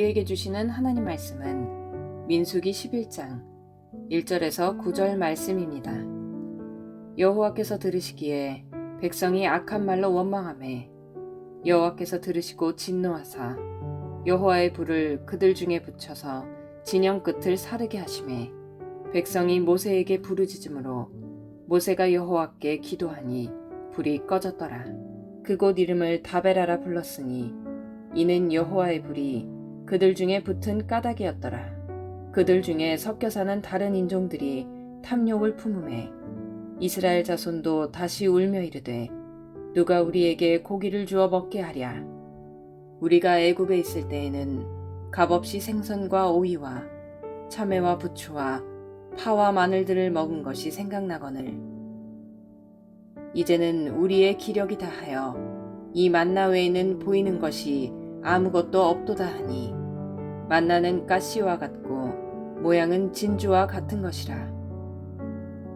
우리에게 주시는 하나님 말씀은 민수기 11장 1절에서 9절 말씀입니다. 여호와께서 들으시기에 백성이 악한 말로 원망하매 여호와께서 들으시고 진노하사 여호와의 불을 그들 중에 붙여서 진영 끝을 사르게 하시매 백성이 모세에게 부르짖음으로 모세가 여호와께 기도하니 불이 꺼졌더라. 그곳 이름을 다베라라 불렀으니 이는 여호와의 불이 그들 중에 붙은 까닭이었더라. 그들 중에 섞여 사는 다른 인종들이 탐욕을 품음에 이스라엘 자손도 다시 울며 이르되 누가 우리에게 고기를 주어 먹게 하랴. 우리가 애굽에 있을 때에는 값없이 생선과 오이와 참외와 부추와 파와 마늘들을 먹은 것이 생각나거늘 이제는 우리의 기력이 다하여 이 만나 외에는 보이는 것이 아무것도 없도다 하니 만나는 가시와 같고 모양은 진주와 같은 것이라.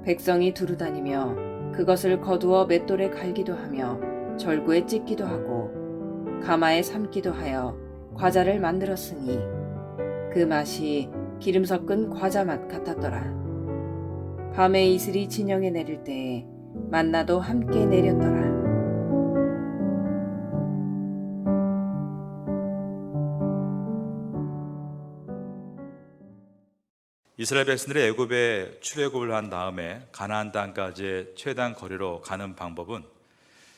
백성이 두루다니며 그것을 거두어 맷돌에 갈기도 하며 절구에 찢기도 하고 가마에 삶기도 하여 과자를 만들었으니 그 맛이 기름 섞은 과자 맛 같았더라. 밤에 이슬이 진영에 내릴 때에 만나도 함께 내렸더라. 이스라엘 백성들이 애굽에 출애굽을 한 다음에 가나안 땅까지의 최단 거리로 가는 방법은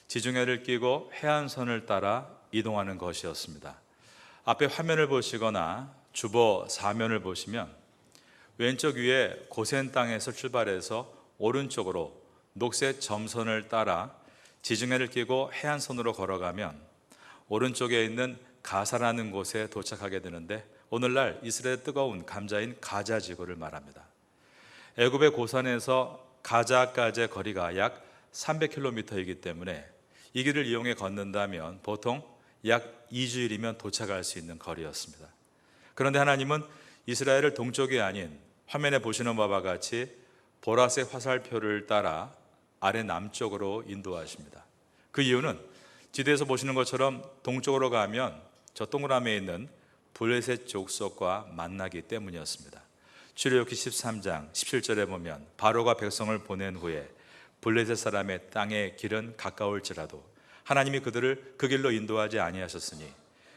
지중해를 끼고 해안선을 따라 이동하는 것이었습니다. 앞에 화면을 보시거나 주보 사면을 보시면 왼쪽 위에 고센 땅에서 출발해서 오른쪽으로 녹색 점선을 따라 지중해를 끼고 해안선으로 걸어가면 오른쪽에 있는 가사라는 곳에 도착하게 되는데 오늘날 이스라엘의 뜨거운 감자인 가자 지구를 말합니다. 애굽의 고산에서 가자까지의 거리가 약 300km이기 때문에 이 길을 이용해 걷는다면 보통 약 2주일이면 도착할 수 있는 거리였습니다. 그런데 하나님은 이스라엘을 동쪽이 아닌 화면에 보시는 바와 같이 보라색 화살표를 따라 아래 남쪽으로 인도하십니다. 그 이유는 지도에서 보시는 것처럼 동쪽으로 가면 저 동그라미에 있는 블레셋 족속과 만나기 때문이었습니다. 출애굽기 13장 17절에 보면 바로가 백성을 보낸 후에 블레셋 사람의 땅의 길은 가까울지라도 하나님이 그들을 그 길로 인도하지 아니하셨으니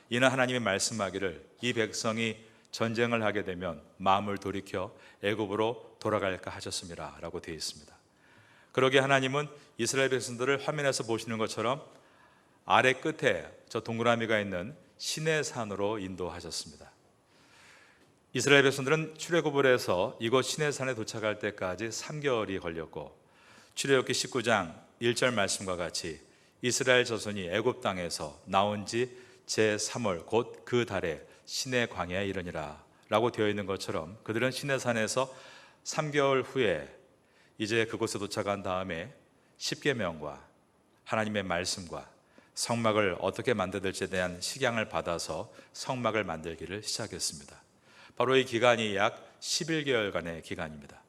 이는 하나님이 말씀하기를 이 백성이 전쟁을 하게 되면 마음을 돌이켜 애굽으로 돌아갈까 하셨습니다 라고 되어 있습니다. 그러기에 하나님은 이스라엘 백성들을 화면에서 보시는 것처럼 아래 끝에 저 동그라미가 있는 시내산으로 인도하셨습니다. 이스라엘 백성들은 출애굽을 해서 이곳 시내산에 도착할 때까지 3개월이 걸렸고 출애굽기 19장 1절 말씀과 같이 이스라엘 자손이 애굽 땅에서 나온 지 제3월 곧 그 달에 시내 광야에 이르니라 라고 되어 있는 것처럼 그들은 시내산에서 3개월 후에 이제 그곳에 도착한 다음에 십계명과 하나님의 말씀과 성막을 어떻게 만들지에 대한 식양을 받아서 성막을 만들기를 시작했습니다. 바로 이 기간이 약 11개월간의 기간입니다.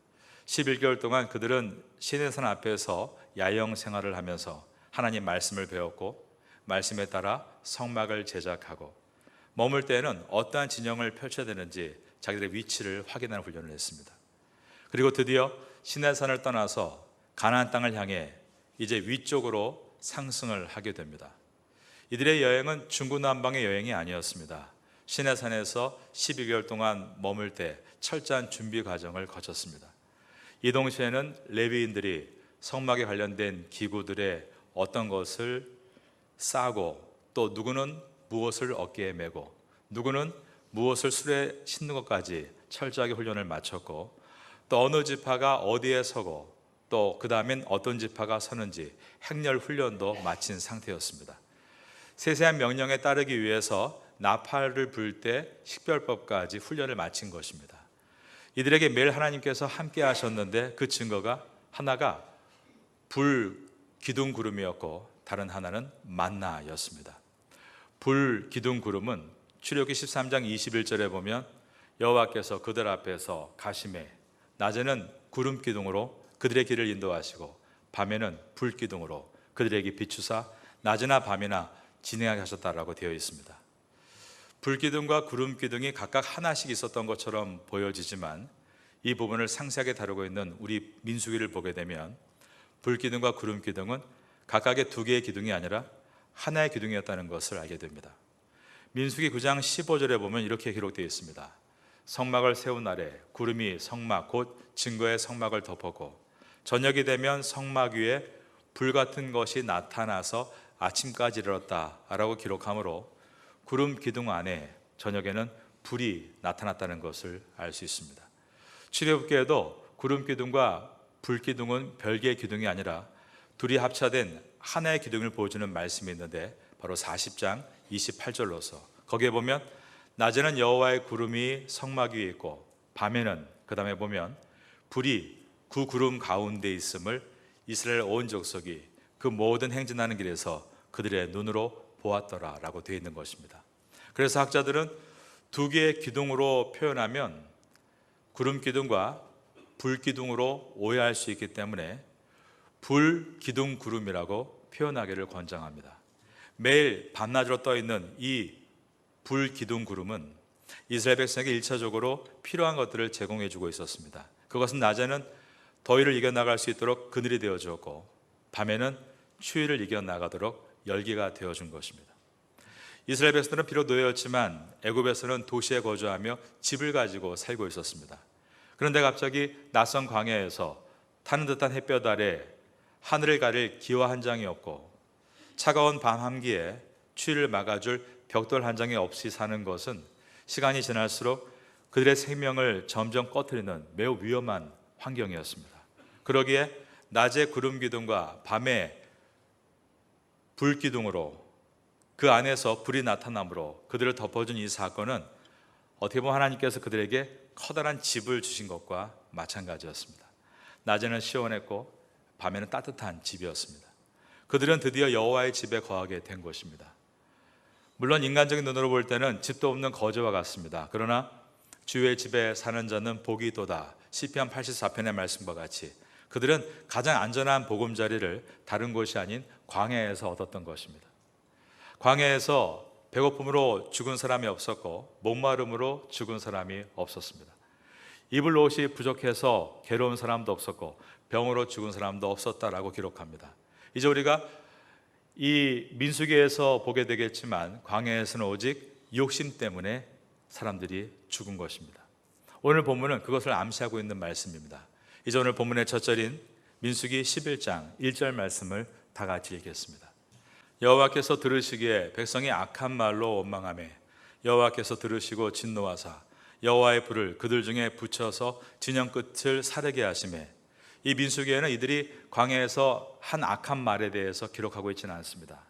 11개월 동안 그들은 시내산 앞에서 야영 생활을 하면서 하나님 말씀을 배웠고 말씀에 따라 성막을 제작하고 머물 때에는 어떠한 진영을 펼쳐야 되는지 자기들의 위치를 확인하는 훈련을 했습니다. 그리고 드디어 시내산을 떠나서 가나안 땅을 향해 이제 위쪽으로 상승을 하게 됩니다. 이들의 여행은 중구난방의 여행이 아니었습니다. 시내산에서 12개월 동안 머물 때 철저한 준비 과정을 거쳤습니다. 이 동시에는 레위인들이 성막에 관련된 기구들의 어떤 것을 싸고 또 누구는 무엇을 어깨에 메고 누구는 무엇을 수레에 싣는 것까지 철저하게 훈련을 마쳤고 또 어느 지파가 어디에 서고 또 그 다음엔 어떤 지파가 서는지 행렬 훈련도 마친 상태였습니다. 세세한 명령에 따르기 위해서 나팔을 불 때 식별법까지 훈련을 마친 것입니다. 이들에게 매일 하나님께서 함께 하셨는데 그 증거가 하나가 불 기둥 구름이었고 다른 하나는 만나였습니다. 불 기둥 구름은 출애굽기 13장 21절에 보면 여호와께서 그들 앞에서 가시매 낮에는 구름 기둥으로 그들의 길을 인도하시고 밤에는 불 기둥으로 그들에게 비추사 낮이나 밤이나 진행하게 하셨다라고 되어 있습니다. 불기둥과 구름기둥이 각각 하나씩 있었던 것처럼 보여지지만 이 부분을 상세하게 다루고 있는 우리 민수기를 보게 되면 불기둥과 구름기둥은 각각의 두 개의 기둥이 아니라 하나의 기둥이었다는 것을 알게 됩니다. 민수기 9장 15절에 보면 이렇게 기록되어 있습니다. 성막을 세운 날에 구름이 성막 곧 증거의 성막을 덮었고 저녁이 되면 성막 위에 불 같은 것이 나타나서 아침까지 이르렀다라고 기록하므로 구름 기둥 안에 저녁에는 불이 나타났다는 것을 알 수 있습니다. 출애굽기에도 구름 기둥과 불 기둥은 별개의 기둥이 아니라 둘이 합쳐된 하나의 기둥을 보여주는 말씀이 있는데 바로 40장 28절로서 거기에 보면 낮에는 여호와의 구름이 성막 위에 있고 밤에는 그 다음에 보면 불이 그 구름 가운데 있음을 이스라엘 온 족속이 그 모든 행진하는 길에서 그들의 눈으로 보았더라라고 되어 있는 것입니다. 그래서 학자들은 두 개의 기둥으로 표현하면 구름 기둥과 불 기둥으로 오해할 수 있기 때문에 불 기둥 구름이라고 표현하기를 권장합니다. 매일 밤낮으로 떠 있는 이 불 기둥 구름은 이스라엘 백성에게 1차적으로 필요한 것들을 제공해 주고 있었습니다. 그것은 낮에는 더위를 이겨나갈 수 있도록 그늘이 되어 주었고 밤에는 추위를 이겨나가도록 열기가 되어 준 것입니다. 이스라엘 백성들은 비록 노예였지만 애굽에서는 도시에 거주하며 집을 가지고 살고 있었습니다. 그런데 갑자기 낯선 광야에서 타는 듯한 햇볕 아래 하늘을 가릴 기와 한 장이 없고 차가운 밤 한기에 추위를 막아줄 벽돌 한 장이 없이 사는 것은 시간이 지날수록 그들의 생명을 점점 꺼트리는 매우 위험한 환경이었습니다. 그러기에 낮에 구름 기둥과 밤에 불 기둥으로 그 안에서 불이 나타남으로 그들을 덮어준 이 사건은 어떻게 보면 하나님께서 그들에게 커다란 집을 주신 것과 마찬가지였습니다. 낮에는 시원했고 밤에는 따뜻한 집이었습니다. 그들은 드디어 여호와의 집에 거하게 된 것입니다. 물론 인간적인 눈으로 볼 때는 집도 없는 거지와 같습니다. 그러나 주의 집에 사는 자는 복이 있도다. 시편 84편의 말씀과 같이 그들은 가장 안전한 보금자리를 다른 곳이 아닌 광야에서 얻었던 것입니다. 광야에서 배고픔으로 죽은 사람이 없었고 목마름으로 죽은 사람이 없었습니다. 입을 옷이 부족해서 괴로운 사람도 없었고 병으로 죽은 사람도 없었다라고 기록합니다. 이제 우리가 이 민수기에서 보게 되겠지만 광야에서는 오직 욕심 때문에 사람들이 죽은 것입니다. 오늘 본문은 그것을 암시하고 있는 말씀입니다. 이제 오늘 본문의 첫 절인 민수기 11장 1절 말씀을 다 같이 읽겠습니다. 여호와께서 들으시기에 백성이 악한 말로 원망하매 여호와께서 들으시고 진노하사 여호와의 불을 그들 중에 붙여서 진영 끝을 사르게 하시매. 이 민수기에는 이들이 광야에서 한 악한 말에 대해서 기록하고 있지는 않습니다.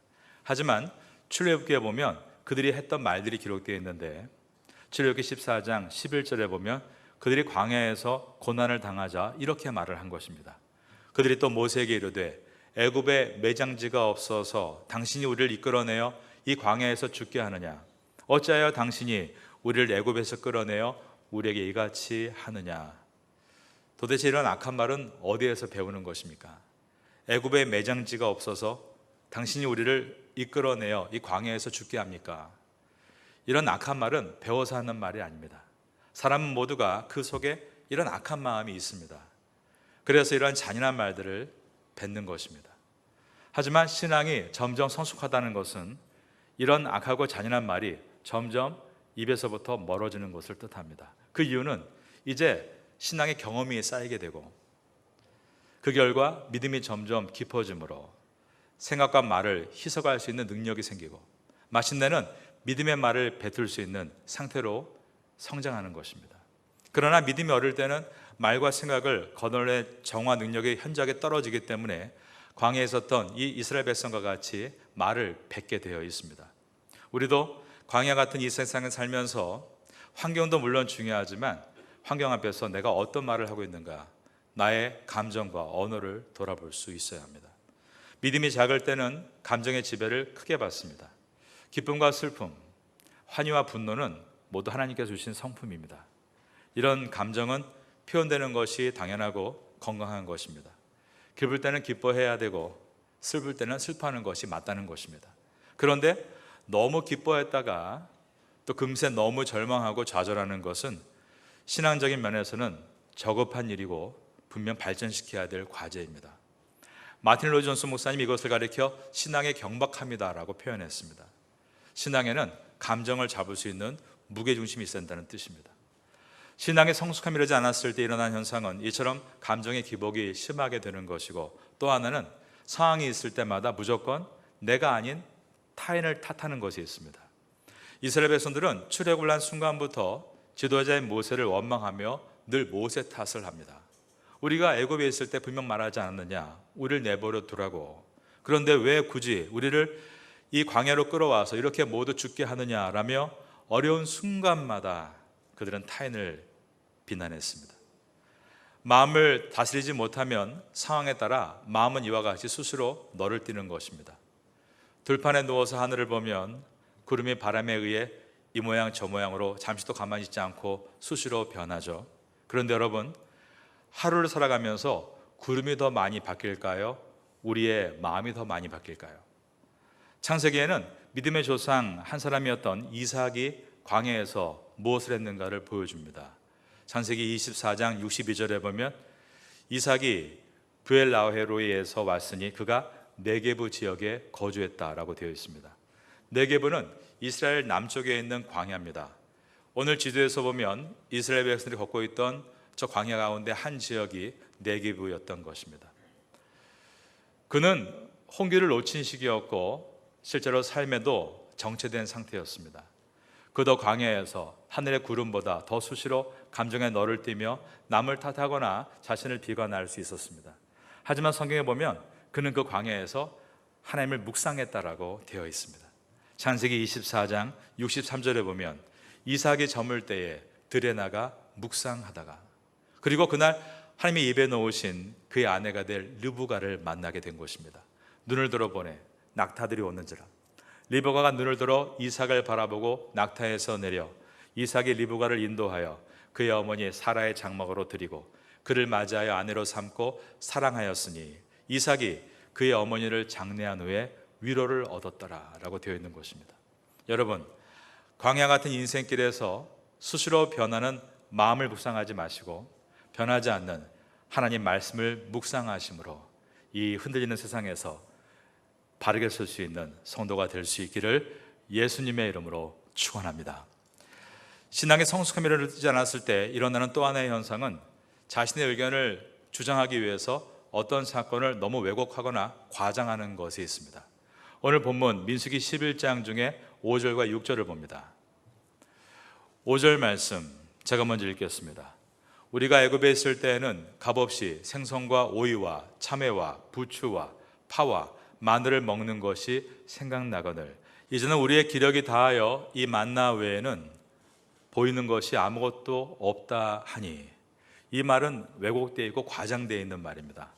하지만 출애굽기에 보면 그들이 했던 말들이 기록되어 있는데 출애굽기 14장 11절에 보면 그들이 광야에서 고난을 당하자 이렇게 말을 한 것입니다. 그들이 또 모세에게 이르되 애굽에 매장지가 없어서 당신이 우리를 이끌어내어 이 광야에서 죽게 하느냐? 어찌하여 당신이 우리를 애굽에서 끌어내어 우리에게 이같이 하느냐? 도대체 이런 악한 말은 어디에서 배우는 것입니까? 애굽에 매장지가 없어서 당신이 우리를 이끌어내어 이 광야에서 죽게 합니까? 이런 악한 말은 배워서 하는 말이 아닙니다. 사람은 모두가 그 속에 이런 악한 마음이 있습니다. 그래서 이런 잔인한 말들을 뱉는 것입니다. 하지만 신앙이 점점 성숙하다는 것은 이런 악하고 잔인한 말이 점점 입에서부터 멀어지는 것을 뜻합니다. 그 이유는 이제 신앙의 경험이 쌓이게 되고 그 결과 믿음이 점점 깊어지므로 생각과 말을 희석할 수 있는 능력이 생기고 마침내는 믿음의 말을 뱉을 수 있는 상태로 성장하는 것입니다. 그러나 믿음이 어릴 때는 말과 생각을 거덜내 정화 능력이 현저하게 떨어지기 때문에 광야에 있었던 이 이스라엘 백성과 같이 말을 뱉게 되어 있습니다. 우리도 광야 같은 이 세상을 살면서 환경도 물론 중요하지만 환경 앞에서 내가 어떤 말을 하고 있는가, 나의 감정과 언어를 돌아볼 수 있어야 합니다. 믿음이 작을 때는 감정의 지배를 크게 받습니다. 기쁨과 슬픔, 환희와 분노는 모두 하나님께서 주신 성품입니다. 이런 감정은 표현되는 것이 당연하고 건강한 것입니다. 기쁠 때는 기뻐해야 되고 슬플 때는 슬퍼하는 것이 맞다는 것입니다. 그런데 너무 기뻐했다가 또 금세 너무 절망하고 좌절하는 것은 신앙적인 면에서는 저급한 일이고 분명 발전시켜야 될 과제입니다. 마틴 로이드 존스 목사님 이것을 가리켜 신앙의 경박함이다라고 표현했습니다. 신앙에는 감정을 잡을 수 있는 무게중심이 있어야 한다는 뜻입니다. 신앙의 성숙함이 이르지 않았을 때 일어난 현상은 이처럼 감정의 기복이 심하게 되는 것이고, 또 하나는 상황이 있을 때마다 무조건 내가 아닌 타인을 탓하는 것이 있습니다. 이스라엘 백성들은 출애굽을 한 순간부터 지도자인 모세를 원망하며 늘 모세 탓을 합니다. 우리가 애굽에 있을 때 분명 말하지 않았느냐, 우리를 내버려 두라고. 그런데 왜 굳이 우리를 이 광야로 끌어와서 이렇게 모두 죽게 하느냐라며 어려운 순간마다 그들은 타인을 비난했습니다. 마음을 다스리지 못하면 상황에 따라 마음은 이와 같이 스스로 너를 띠는 것입니다. 들판에 누워서 하늘을 보면 구름이 바람에 의해 이 모양 저 모양으로 잠시도 가만히 있지 않고 수시로 변하죠. 그런데 여러분, 하루를 살아가면서 구름이 더 많이 바뀔까요? 우리의 마음이 더 많이 바뀔까요? 창세기에는 믿음의 조상 한 사람이었던 이삭이 광야에서 무엇을 했는가를 보여줍니다. 창세기 24장 62절에 보면 이삭이 브엘라헤로이에서 왔으니 그가 네게부 지역에 거주했다라고 되어 있습니다. 네게부는 이스라엘 남쪽에 있는 광야입니다. 오늘 지도에서 보면 이스라엘 백성들이 걷고 있던 저 광야 가운데 한 지역이 네게부였던 것입니다. 그는 홍기를 놓친 시기였고 실제로 삶에도 정체된 상태였습니다. 그도 광야에서 하늘의 구름보다 더 수시로 감정의 너를 띠며 남을 탓하거나 자신을 비관할 수 있었습니다. 하지만 성경에 보면 그는 그 광야에서 하나님을 묵상했다라고 되어 있습니다. 창세기 24장 63절에 보면 이삭이 저물 때에 들에 나가 묵상하다가, 그리고 그날 하나님의 입에 놓으신 그의 아내가 될 르브가를 만나게 된 것입니다. 눈을 들어보내 낙타들이 오는지라. 리브가가 눈을 들어 이삭을 바라보고 낙타에서 내려 이삭이 리브가를 인도하여 그의 어머니 사라의 장막으로 드리고 그를 맞이하여 아내로 삼고 사랑하였으니 이삭이 그의 어머니를 장례한 후에 위로를 얻었더라라고 되어 있는 것입니다. 여러분, 광야 같은 인생길에서 수시로 변하는 마음을 묵상하지 마시고 변하지 않는 하나님 말씀을 묵상하심으로 이 흔들리는 세상에서 바르게 설 수 있는 성도가 될 수 있기를 예수님의 이름으로 축원합니다. 신앙의 성숙함이 이르지 않았을 때 일어나는 또 하나의 현상은 자신의 의견을 주장하기 위해서 어떤 사건을 너무 왜곡하거나 과장하는 것이 있습니다. 오늘 본문 민수기 11장 중에 5절과 6절을 봅니다. 5절 말씀 제가 먼저 읽겠습니다. 우리가 애굽에 있을 때에는 값없이 생선과 오이와 참외와 부추와 파와 마늘을 먹는 것이 생각나거늘 이제는 우리의 기력이 다하여 이 만나 외에는 보이는 것이 아무것도 없다 하니, 이 말은 왜곡되어 있고 과장되어 있는 말입니다.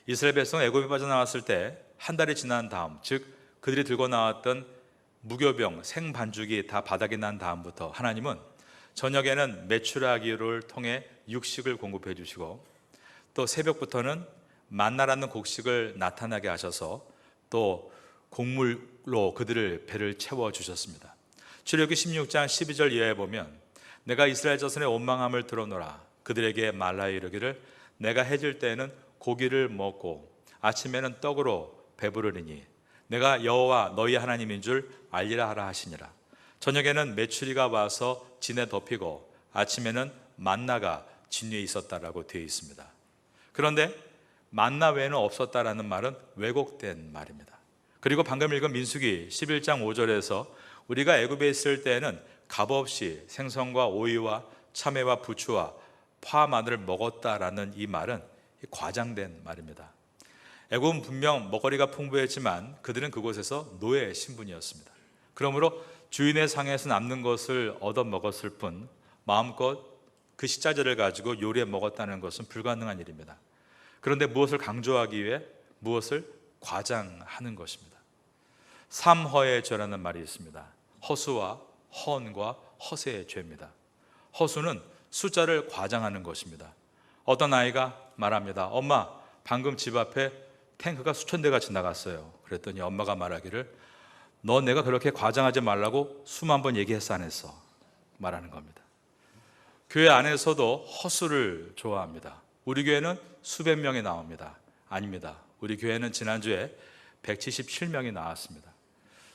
이스라엘 백성 애굽에 빠져나왔을 때 한 달이 지난 다음, 즉 그들이 들고 나왔던 무교병 생반죽이 다 바닥이 난 다음부터 하나님은 저녁에는 메추라기를 통해 육식을 공급해 주시고 또 새벽부터는 만나라는 곡식을 나타나게 하셔서 또 곡물로 그들을 배를 채워 주셨습니다. 출애굽기 16장 12절 이하에 보면 내가 이스라엘 자손의 원망함을 들어노라. 그들에게 말하여 이르기를 내가 해질 때에는 고기를 먹고 아침에는 떡으로 배부르리니 내가 여호와 너희 하나님인 줄 알리라 하라 하시니라. 저녁에는 메추리가 와서 진에 덮이고 아침에는 만나가 진 위에 있었다라고 되어 있습니다. 그런데 만나 외에는 없었다라는 말은 왜곡된 말입니다. 그리고 방금 읽은 민수기 11장 5절에서 우리가 애굽에 있을 때에는 값없이 생선과 오이와 참외와 부추와 파 마늘을 먹었다라는 이 말은 과장된 말입니다. 애굽은 분명 먹거리가 풍부했지만 그들은 그곳에서 노예 신분이었습니다. 그러므로 주인의 상에서 남는 것을 얻어 먹었을 뿐 마음껏 그 식자재를 가지고 요리해 먹었다는 것은 불가능한 일입니다. 그런데 무엇을 강조하기 위해 무엇을 과장하는 것입니다. 삼허의 죄라는 말이 있습니다. 허수와 허언과 허세의 죄입니다. 허수는 숫자를 과장하는 것입니다. 어떤 아이가 말합니다. 엄마, 방금 집 앞에 탱크가 수천 대가 지나갔어요. 그랬더니 엄마가 말하기를 너 내가 그렇게 과장하지 말라고 수만 번 얘기했어 안 했어? 말하는 겁니다. 교회 안에서도 허수를 좋아합니다. 우리 교회는 수백 명이 나옵니다. 아닙니다. 우리 교회는 지난주에 177명이 나왔습니다.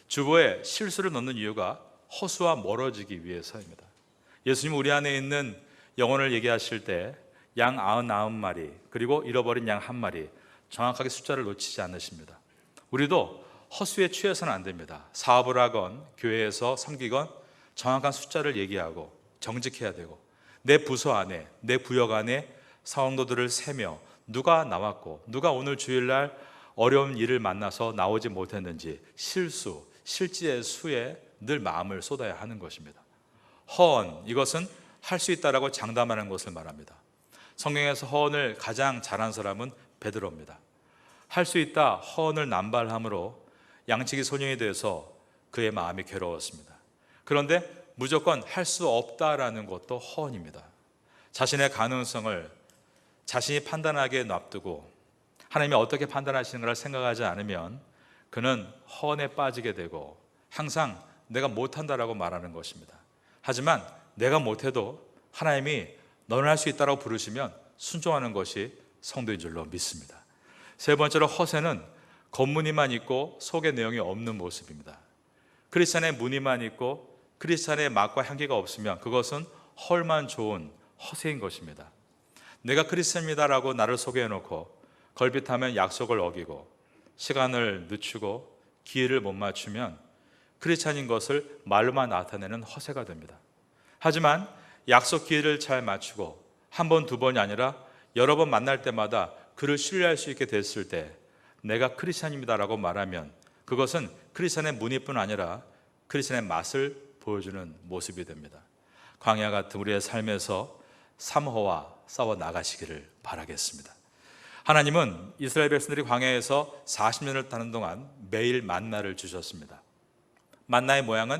주보에 실수를 넣는 이유가 허수와 멀어지기 위해서입니다. 예수님 우리 안에 있는 영혼을 얘기하실 때 양 99마리 그리고 잃어버린 양 1마리 정확하게 숫자를 놓치지 않으십니다. 우리도 허수에 취해서는 안 됩니다. 사업을 하건 교회에서 섬기건 정확한 숫자를 얘기하고 정직해야 되고 내 부서 안에 내 구역 안에 사원도들을 세며 누가 나왔고 누가 오늘 주일날 어려운 일을 만나서 나오지 못했는지 실수, 실지의 수에 늘 마음을 쏟아야 하는 것입니다. 허언, 이것은 할 수 있다라고 장담하는 것을 말합니다. 성경에서 허언을 가장 잘한 사람은 베드로입니다. 할 수 있다 허언을 남발함으로 양치기 소년이 돼서 그의 마음이 괴로웠습니다. 그런데 무조건 할 수 없다라는 것도 허언입니다. 자신의 가능성을 자신이 판단하기에 놔두고 하나님이 어떻게 판단하시는 걸 생각하지 않으면 그는 허언에 빠지게 되고 항상 내가 못한다라고 말하는 것입니다. 하지만 내가 못해도 하나님이 너는 할 수 있다라고 부르시면 순종하는 것이 성도인 줄로 믿습니다. 세 번째로 허세는 겉무늬만 있고 속의 내용이 없는 모습입니다. 크리스찬의 무늬만 있고 크리스찬의 맛과 향기가 없으면 그것은 헐만 좋은 허세인 것입니다. 내가 크리스찬입니다라고 나를 소개해놓고 걸핏하면 약속을 어기고 시간을 늦추고 기회를 못 맞추면 크리스찬인 것을 말로만 나타내는 허세가 됩니다. 하지만 약속 기회를 잘 맞추고 한 번, 두 번이 아니라 여러 번 만날 때마다 그를 신뢰할 수 있게 됐을 때 내가 크리스찬입니다라고 말하면 그것은 크리스찬의 무늬뿐 아니라 크리스찬의 맛을 보여주는 모습이 됩니다. 광야 같은 우리의 삶에서 삼허와 싸워 나가시기를 바라겠습니다. 하나님은 이스라엘 백성들이 광야에서 40년을 타는 동안 매일 만나를 주셨습니다. 만나의 모양은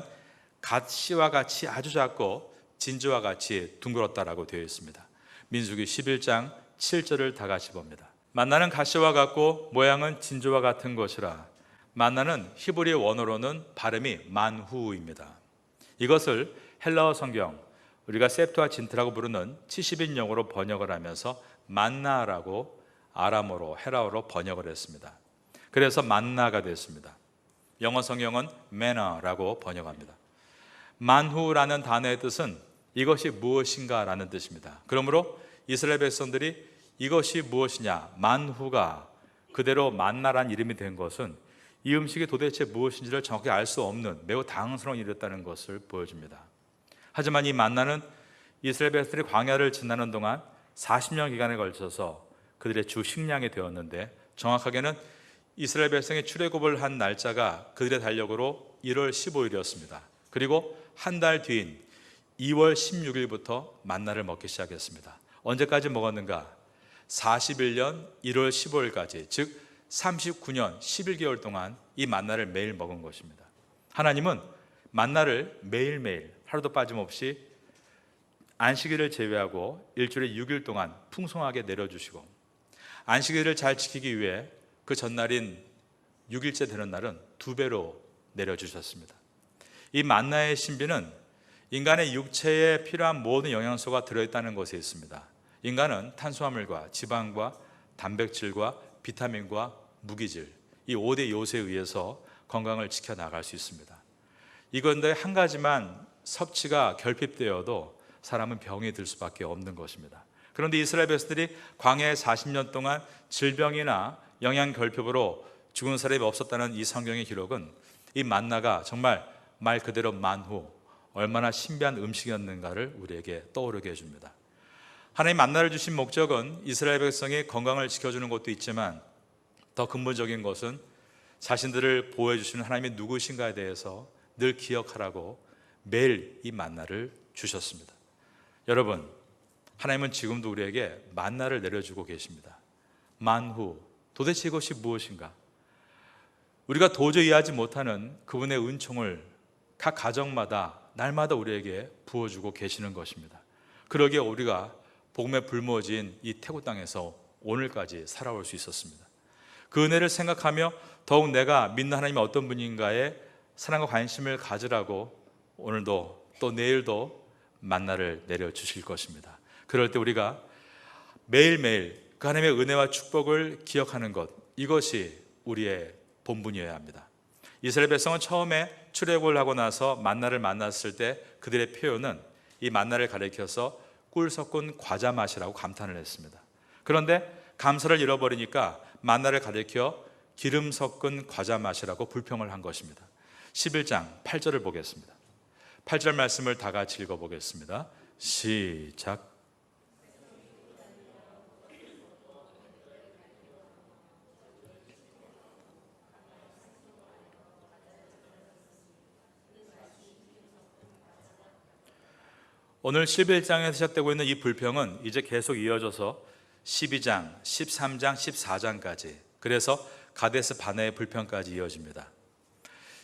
갓씨와 같이 아주 작고 진주와 같이 둥그렇다라고 되어 있습니다. 민수기 11장 7절을 다 같이 봅니다. 만나는 갓씨와 같고 모양은 진주와 같은 것이라. 만나는 히브리 원어로는 발음이 만후입니다. 이것을 헬라어 성경 우리가 septuagin트라고 부르는 70인용어로 번역을 하면서 만나라고 아람어로 헤라어로 번역을 했습니다. 그래서 만나가 됐습니다. 영어 성경은 manna라고 번역합니다. 만후라는 단어의 뜻은 이것이 무엇인가 라는 뜻입니다. 그러므로 이스라엘 백성들이 이것이 무엇이냐 만후가 그대로 만나란 이름이 된 것은 이 음식이 도대체 무엇인지를 정확히 알 수 없는 매우 당황스러운 일이었다는 것을 보여줍니다. 하지만 이 만나는 이스라엘 백성들이 광야를 지나는 동안 40년 기간에 걸쳐서 그들의 주 식량이 되었는데 정확하게는 이스라엘 백성이 출애굽을 한 날짜가 그들의 달력으로 1월 15일이었습니다. 그리고 한 달 뒤인 2월 16일부터 만나를 먹기 시작했습니다. 언제까지 먹었는가? 41년 1월 15일까지, 즉 39년 11개월 동안 이 만나를 매일 먹은 것입니다. 하나님은 만나를 매일매일 하루도 빠짐없이 안식일을 제외하고 일주일에 6일 동안 풍성하게 내려주시고 안식일을 잘 지키기 위해 그 전날인 6일째 되는 날은 2배로 내려주셨습니다. 이 만나의 신비는 인간의 육체에 필요한 모든 영양소가 들어있다는 것에 있습니다. 인간은 탄수화물과 지방과 단백질과 비타민과 무기질, 이 5대 요소에 의해서 건강을 지켜나갈 수 있습니다. 이건데 한 가지만 섭취가 결핍되어도 사람은 병이 들 수밖에 없는 것입니다. 그런데 이스라엘 백성들이 광야에 40년 동안 질병이나 영양 결핍으로 죽은 사람이 없었다는 이 성경의 기록은 이 만나가 정말 말 그대로 만후, 얼마나 신비한 음식이었는가를 우리에게 떠오르게 해줍니다. 하나님 만나를 주신 목적은 이스라엘 백성이 건강을 지켜주는 것도 있지만 더 근본적인 것은 자신들을 보호해 주시는 하나님이 누구신가에 대해서 늘 기억하라고 매일 이 만나를 주셨습니다. 여러분, 하나님은 지금도 우리에게 만나를 내려주고 계십니다. 만후, 도대체 이것이 무엇인가? 우리가 도저히 이해하지 못하는 그분의 은총을 각 가정마다 날마다 우리에게 부어주고 계시는 것입니다. 그러기에 우리가 복음에 불모진 이 태국 땅에서 오늘까지 살아올 수 있었습니다. 그 은혜를 생각하며 더욱 내가 믿는 하나님이 어떤 분인가에 사랑과 관심을 가지라고 오늘도 또 내일도 만나를 내려주실 것입니다. 그럴 때 우리가 매일매일 그 하나님의 은혜와 축복을 기억하는 것, 이것이 우리의 본분이어야 합니다. 이스라엘 백성은 처음에 출애굽을 하고 나서 만나를 만났을 때 그들의 표현은 이 만나를 가리켜서 꿀 섞은 과자 맛이라고 감탄을 했습니다. 그런데 감사를 잃어버리니까 만나를 가리켜 기름 섞은 과자 맛이라고 불평을 한 것입니다. 11장 8절을 보겠습니다. 8절 말씀을 다 같이 읽어보겠습니다. 시작. 오늘 11장에 시작되고 있는 이 불평은 이제 계속 이어져서 12장, 13장, 14장까지, 그래서 가데스 바네의 불평까지 이어집니다.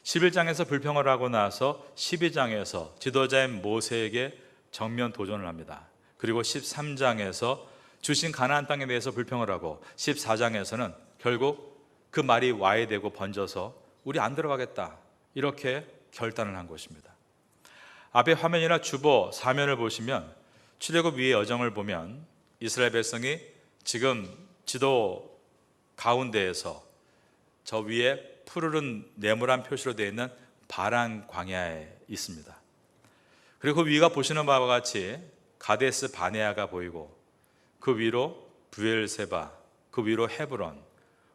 11장에서 불평을 하고 나서 12장에서 지도자인 모세에게 정면 도전을 합니다. 그리고 13장에서 주신 가나안 땅에 대해서 불평을 하고 14장에서는 결국 그 말이 와해되고 번져서 우리 안 들어가겠다, 이렇게 결단을 한 것입니다. 앞에 화면이나 주보 사면을 보시면 출애굽 위의 여정을 보면 이스라엘 백성이 지금 지도 가운데에서 저 위에 푸르른 네모란 표시로 되어 있는 바란 광야에 있습니다. 그리고 그 위가 보시는 바와 같이 가데스 바네아가 보이고 그 위로 브엘세바, 그 위로 헤브론,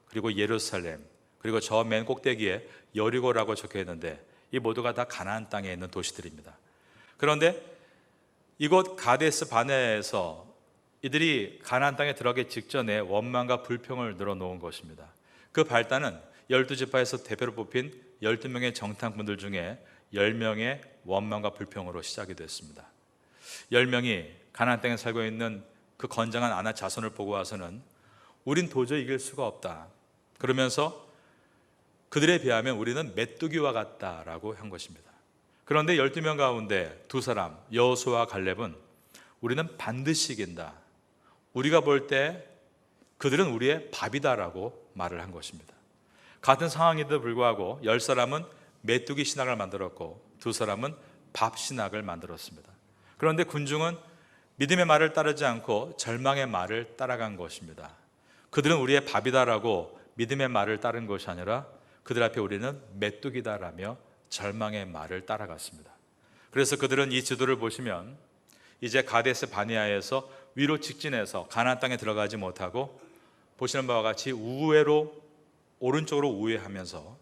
그리고 예루살렘, 그리고 저 맨 꼭대기에 여리고라고 적혀 있는데 이 모두가 다 가나안 땅에 있는 도시들입니다. 그런데 이곳 가데스 바네아에서 이들이 가나안 땅에 들어가기 직전에 원망과 불평을 늘어놓은 것입니다. 그 발단은 12지파에서 대표로 뽑힌 12명의 정탐꾼들 중에 10명의 원망과 불평으로 시작이 됐습니다. 10명이 가나안 땅에 살고 있는 그 건장한 아낙 자손을 보고 와서는 우린 도저히 이길 수가 없다, 그러면서 그들에 비하면 우리는 메뚜기와 같다라고 한 것입니다. 그런데 12명 가운데 두 사람, 여호수아와 갈렙은 우리는 반드시 이긴다, 우리가 볼 때 그들은 우리의 밥이다라고 말을 한 것입니다. 같은 상황에도 불구하고 10사람은 메뚜기 신학을 만들었고 두 사람은 밥 신학을 만들었습니다. 그런데 군중은 믿음의 말을 따르지 않고 절망의 말을 따라간 것입니다. 그들은 우리의 밥이다라고 믿음의 말을 따른 것이 아니라 그들 앞에 우리는 메뚜기다라며 절망의 말을 따라갔습니다. 그래서 그들은 이 지도를 보시면 이제 가데스 바네아에서 위로 직진해서 가나안 땅에 들어가지 못하고 보시는 바와 같이 우회로, 오른쪽으로 우회하면서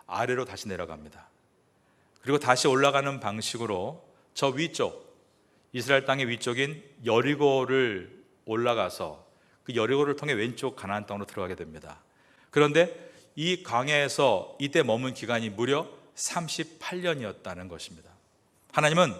아래로 다시 내려갑니다. 그리고 다시 올라가는 방식으로 저 위쪽, 이스라엘 땅의 위쪽인 여리고를 올라가서 그 여리고를 통해 왼쪽 가나안 땅으로 들어가게 됩니다. 그런데 이 광야에서 이때 머문 기간이 무려 38년이었다는 것입니다. 하나님은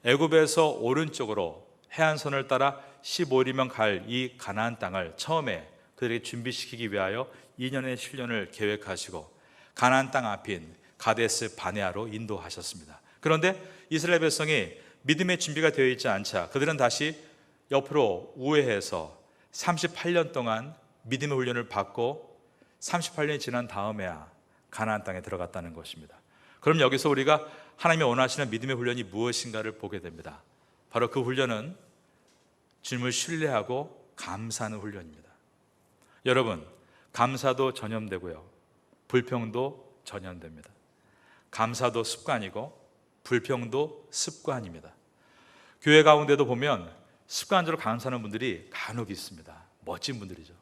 애굽에서 오른쪽으로 해안선을 따라 15일이면 갈 이 가나안 땅을 처음에 그들에게 준비시키기 위하여 2년의 훈련을 계획하시고 가나안 땅 앞인 가데스 바네아로 인도하셨습니다. 그런데 이스라엘 백성이 믿음의 준비가 되어 있지 않자 그들은 다시 옆으로 우회해서 38년 동안 믿음의 훈련을 받고 38년이 지난 다음에야 가나안 땅에 들어갔다는 것입니다. 그럼 여기서 우리가 하나님이 원하시는 믿음의 훈련이 무엇인가를 보게 됩니다. 바로 그 훈련은 주님을 신뢰하고 감사하는 훈련입니다. 여러분, 감사도 전염되고요, 불평도 전염됩니다. 감사도 습관이고 불평도 습관입니다. 교회 가운데도 보면 습관적으로 감사하는 분들이 간혹 있습니다. 멋진 분들이죠.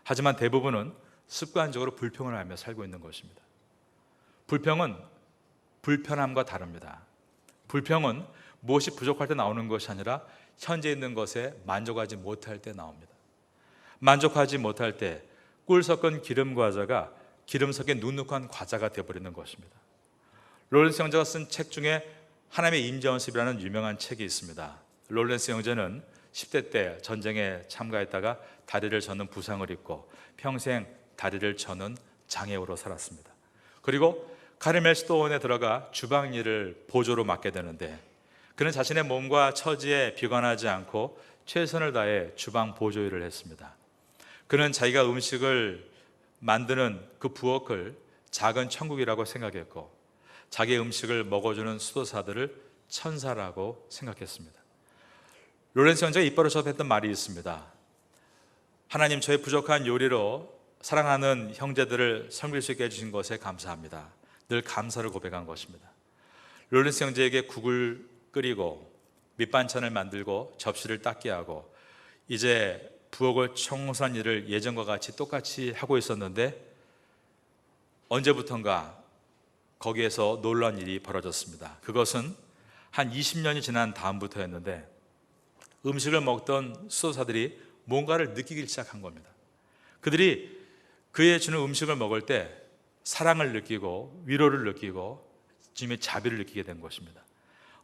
하지만 대부분은 습관적으로 불평을 하며 살고 있는 것입니다. 불평은 불편함과 다릅니다. 불평은 무엇이 부족할 때 나오는 것이 아니라 현재 있는 것에 만족하지 못할 때 나옵니다. 만족하지 못할 때 꿀 섞은 기름 과자가 기름 섞인 눅눅한 과자가 되어버리는 것입니다. 롤렌스 형제가 쓴 책 중에 하나님의 임재원습이라는 유명한 책이 있습니다. 롤렌스 형제는 10대 때 전쟁에 참가했다가 다리를 저는 부상을 입고 평생 다리를 저는 장애우로 살았습니다. 그리고 카르멜스토원에 들어가 주방 일을 보조로 맡게 되는데 그는 자신의 몸과 처지에 비관하지 않고 최선을 다해 주방 보조 일을 했습니다. 그는 자기가 음식을 만드는 그 부엌을 작은 천국이라고 생각했고 자기의 음식을 먹어주는 수도사들을 천사라고 생각했습니다. 로렌스 형제가 입버릇 접했던 말이 있습니다. 하나님, 저의 부족한 요리로 사랑하는 형제들을 섬길 수 있게 해주신 것에 감사합니다. 늘 감사를 고백한 것입니다. 로렌스 형제에게 국을 끓이고 밑반찬을 만들고 접시를 닦게 하고 이제 부엌을 청소한 일을 예전과 같이 똑같이 하고 있었는데 언제부턴가 거기에서 놀라운 일이 벌어졌습니다. 그것은 한 20년이 지난 다음부터였는데 음식을 먹던 수도사들이 뭔가를 느끼기 시작한 겁니다. 그들이 그의 주는 음식을 먹을 때 사랑을 느끼고 위로를 느끼고 주님의 자비를 느끼게 된 것입니다.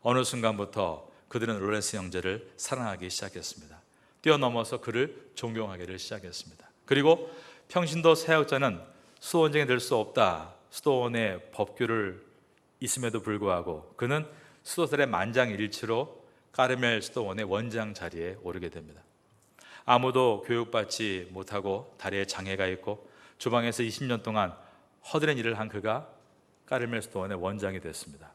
어느 순간부터 그들은 로렌스 형제를 사랑하기 시작했습니다. 뛰어넘어서 그를 존경하기를 시작했습니다. 그리고 평신도 사역자는 수도원장이 될 수 없다. 수도원의 법규를 있음에도 불구하고 그는 수도사의 만장일치로 까르멜 수도원의 원장 자리에 오르게 됩니다. 아무도 교육받지 못하고 다리에 장애가 있고 주방에서 20년 동안 허드렛 일을 한 그가 까르멜 수도원의 원장이 됐습니다.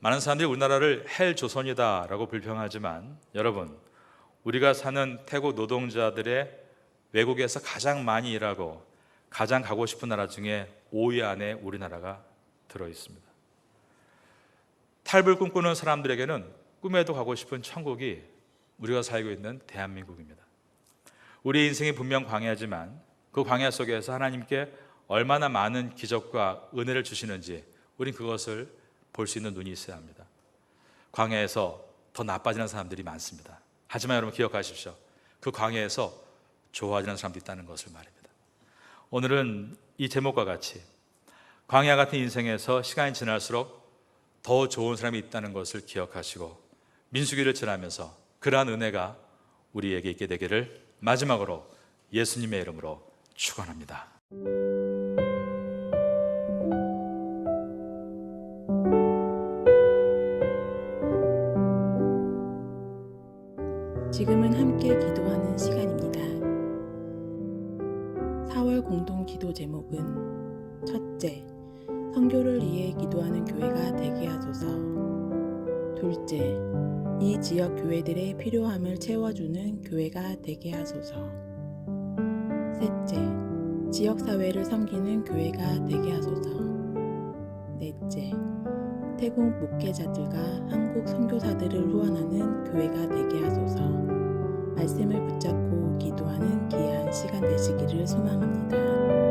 많은 사람들이 우리나라를 헬조선이다라고 불평하지만 여러분, 우리가 사는 태국 노동자들의 외국에서 가장 많이 일하고 가장 가고 싶은 나라 중에 5위 안에 우리나라가 들어있습니다. 탈북을 꿈꾸는 사람들에게는 꿈에도 가고 싶은 천국이 우리가 살고 있는 대한민국입니다. 우리 인생이 분명 광야지만 그 광야 속에서 하나님께 얼마나 많은 기적과 은혜를 주시는지 우린 그것을 볼 수 있는 눈이 있어야 합니다. 광야에서 더 나빠지는 사람들이 많습니다. 하지만 여러분 기억하십시오. 그 광야에서 좋아지는 사람도 있다는 것을 말입니다. 오늘은 이 제목과 같이 광야 같은 인생에서 시간이 지날수록 더 좋은 사람이 있다는 것을 기억하시고 민수기를 지나면서 그러한 은혜가 우리에게 있게 되기를 마지막으로 예수님의 이름으로 축원합니다. 지금은 함께 기도하는 시간입니다. 4월 공동 기도 제목은 첫째, 선교를 위해 기도하는 교회가 되게 하소서. 둘째, 이 지역 교회들의 필요함을 채워주는 교회가 되게 하소서. 셋째, 지역사회를 섬기는 교회가 되게 하소서. 넷째, 태국 목회자들과 한국 선교사들을 후원하는 교회가 되게 하소서. 말씀을 붙잡고 기도하는 귀한 시간 되시기를 소망합니다.